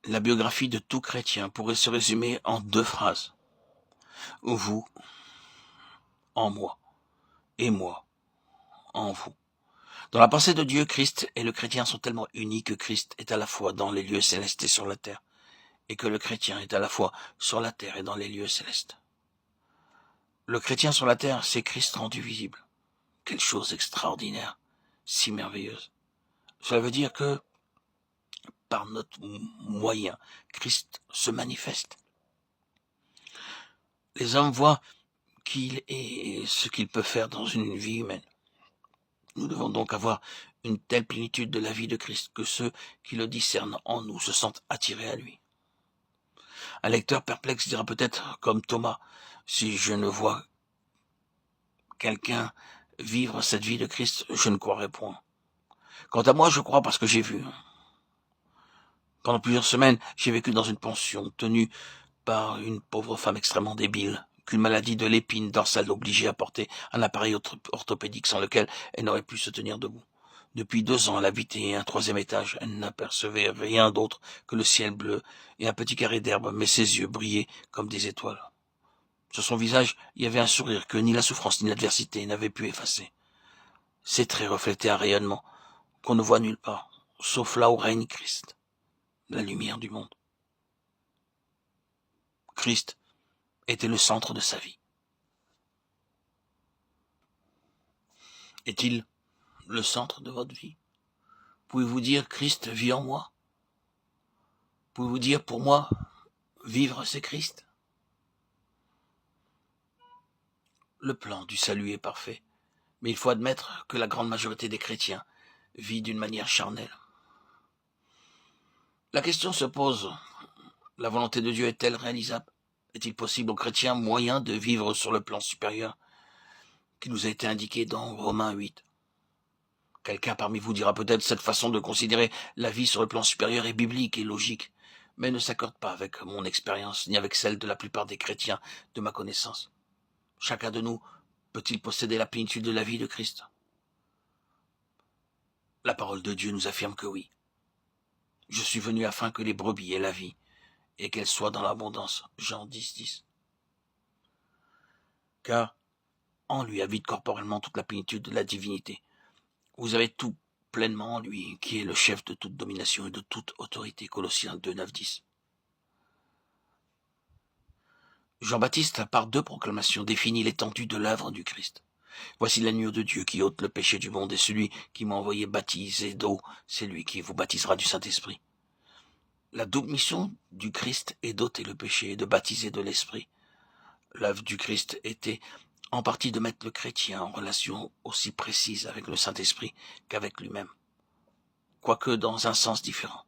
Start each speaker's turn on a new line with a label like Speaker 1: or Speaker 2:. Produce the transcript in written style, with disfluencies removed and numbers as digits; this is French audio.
Speaker 1: La biographie de tout chrétien pourrait se résumer en 2 phrases. Vous en moi, et moi en vous. Dans la pensée de Dieu, Christ et le chrétien sont tellement unis que Christ est à la fois dans les lieux célestes et sur la terre, et que le chrétien est à la fois sur la terre et dans les lieux célestes. Le chrétien sur la terre, c'est Christ rendu visible. Quelle chose extraordinaire, si merveilleuse. Cela veut dire que, par notre moyen, Christ se manifeste. Les hommes voient qui il est et ce qu'il peut faire dans une vie humaine. Nous devons donc avoir une telle plénitude de la vie de Christ que ceux qui le discernent en nous se sentent attirés à lui. Un lecteur perplexe dira peut-être, comme Thomas, si je ne vois quelqu'un vivre cette vie de Christ, je ne croirai point. Quant à moi, je crois parce que j'ai vu. Pendant plusieurs semaines, j'ai vécu dans une pension tenue par une pauvre femme extrêmement débile, qu'une maladie de l'épine dorsale l'obligeait à porter un appareil orthopédique sans lequel elle n'aurait pu se tenir debout. Depuis 2 ans, elle habitait un 3e étage. Elle n'apercevait rien d'autre que le ciel bleu et un petit carré d'herbe, mais ses yeux brillaient comme des étoiles. Sur son visage, il y avait un sourire que ni la souffrance ni l'adversité n'avaient pu effacer. Ses traits reflétaient un rayonnement qu'on ne voit nulle part, sauf là où règne Christ, la lumière du monde. Christ était le centre de sa vie. Est-il le centre de votre vie? Pouvez-vous dire Christ vit en moi? Pouvez-vous dire pour moi, vivre c'est Christ? Le plan du salut est parfait, mais il faut admettre que la grande majorité des chrétiens vit d'une manière charnelle. La question se pose, la volonté de Dieu est-elle réalisable? Est-il possible aux chrétiens moyen de vivre sur le plan supérieur qui nous a été indiqué dans Romains 8? Quelqu'un parmi vous dira peut-être cette façon de considérer la vie sur le plan supérieur est biblique et logique, mais ne s'accorde pas avec mon expérience ni avec celle de la plupart des chrétiens de ma connaissance. Chacun de nous peut-il posséder la plénitude de la vie de Christ? La parole de Dieu nous affirme que oui. Je suis venu afin que les brebis aient la vie, et qu'elles soient dans l'abondance. Jean 10, 10. Car en lui habite corporellement toute la plénitude de la divinité. Vous avez tout pleinement en lui, qui est le chef de toute domination et de toute autorité. Colossiens 2, 9, 10. Jean-Baptiste, par 2 proclamations, définit l'étendue de l'œuvre du Christ. Voici l'agneau de Dieu qui ôte le péché du monde, et celui qui m'a envoyé baptiser d'eau, c'est lui qui vous baptisera du Saint-Esprit. La double mission du Christ est d'ôter le péché et de baptiser de l'Esprit. L'œuvre du Christ était en partie de mettre le chrétien en relation aussi précise avec le Saint-Esprit qu'avec lui-même, quoique dans un sens différent.